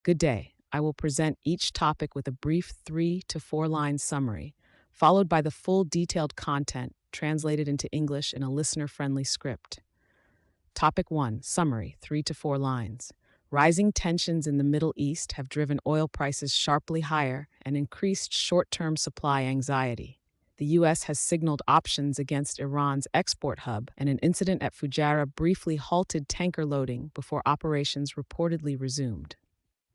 Good day. I will present each topic with a brief 3 to 4 line summary, followed by the full detailed content translated into English in a listener-friendly script. Topic 1, Summary, 3 to 4 lines. Rising tensions in the Middle East have driven oil prices sharply higher and increased short-term supply anxiety. The U.S. has signaled options against Iran's export hub, and an incident at Fujairah briefly halted tanker loading before operations reportedly resumed.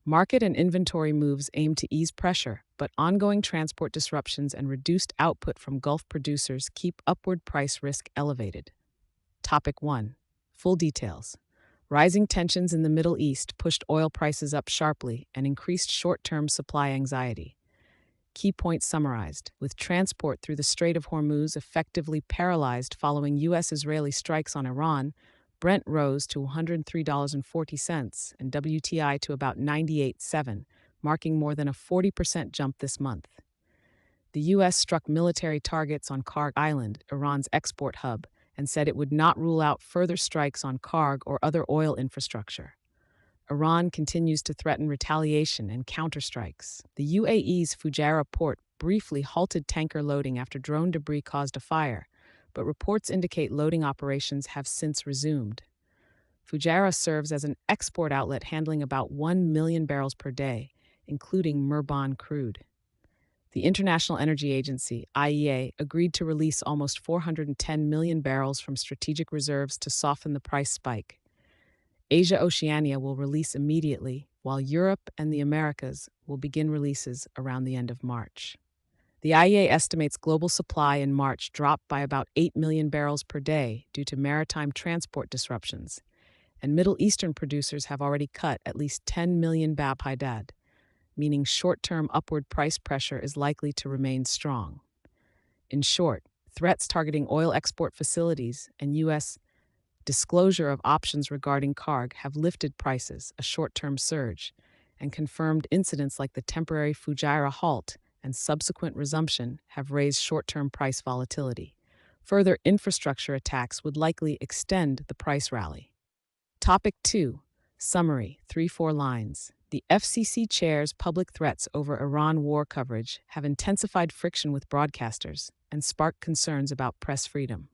Market and inventory moves aim to ease pressure, but ongoing transport disruptions and reduced output from Gulf producers keep upward price risk elevated. Topic 1. Full details. Rising tensions in the Middle East pushed oil prices up sharply and increased short-term supply anxiety. Key points summarized. With transport through the Strait of Hormuz effectively paralyzed following U.S.-Israeli strikes on Iran, Brent rose to $103.40 and WTI to about $98.7, marking more than a 40% jump this month. The U.S. struck military targets on Karg Island, Iran's export hub, and said it would not rule out further strikes on Karg or other oil infrastructure. Iran continues to threaten retaliation and counterstrikes. The UAE's Fujairah port briefly halted tanker loading after drone debris caused a fire, but reports indicate loading operations have since resumed. Fujairah serves as an export outlet handling about 1 million barrels per day, including Murban crude. The International Energy Agency, IEA, agreed to release almost 410 million barrels from strategic reserves to soften the price spike. Asia-Oceania will release immediately, while Europe and the Americas will begin releases around the end of March. The IEA estimates global supply in March dropped by about 8 million barrels per day due to maritime transport disruptions, and Middle Eastern producers have already cut at least 10 million bab-haidad, meaning short-term upward price pressure is likely to remain strong. In short, threats targeting oil export facilities and U.S. disclosure of options regarding Karg have lifted prices, a short-term surge, and confirmed incidents like the temporary Fujairah halt and subsequent resumption have raised short-term price volatility. Further infrastructure attacks would likely extend the price rally. Topic 2. Summary, 3-4 lines. The FCC chair's public threats over Iran war coverage have intensified friction with broadcasters and sparked concerns about press freedom.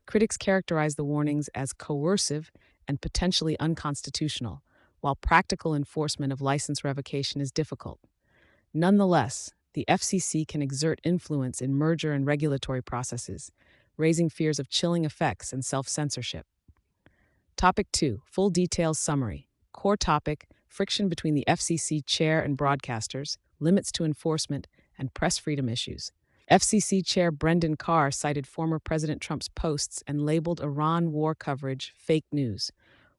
Critics characterize the warnings as coercive and potentially unconstitutional, while practical enforcement of license revocation is difficult. Nonetheless, the FCC can exert influence in merger and regulatory processes, raising fears of chilling effects and self-censorship. Topic 2. Full details summary. Core topic, friction between the FCC chair and broadcasters, limits to enforcement, and press freedom issues. FCC Chair Brendan Carr cited former President Trump's posts and labeled Iran war coverage fake news,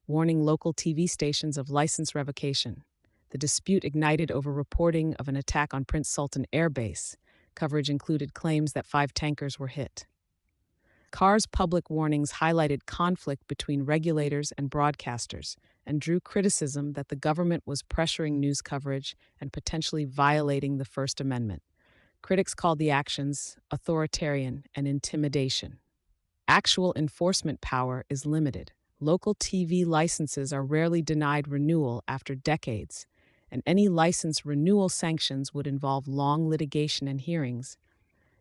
warning local TV stations of license revocation. The dispute ignited over reporting of an attack on Prince Sultan Air Base. Coverage included claims that 5 tankers were hit. Carr's public warnings highlighted conflict between regulators and broadcasters and drew criticism that the government was pressuring news coverage and potentially violating the First Amendment. Critics called the actions authoritarian and intimidation. Actual enforcement power is limited. Local TV licenses are rarely denied renewal after decades, and any license renewal sanctions would involve long litigation and hearings,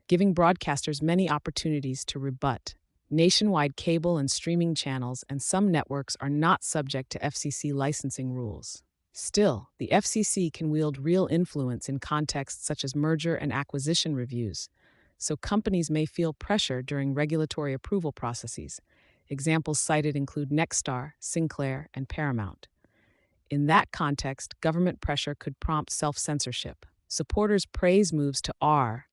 giving broadcasters many opportunities to rebut. Nationwide cable and streaming channels and some networks are not subject to FCC licensing rules. Still, the FCC can wield real influence in contexts such as merger and acquisition reviews, so companies may feel pressure during regulatory approval processes. Examples cited include Nexstar, Sinclair, and Paramount. In that context, government pressure could prompt self-censorship. Supporters praise moves to R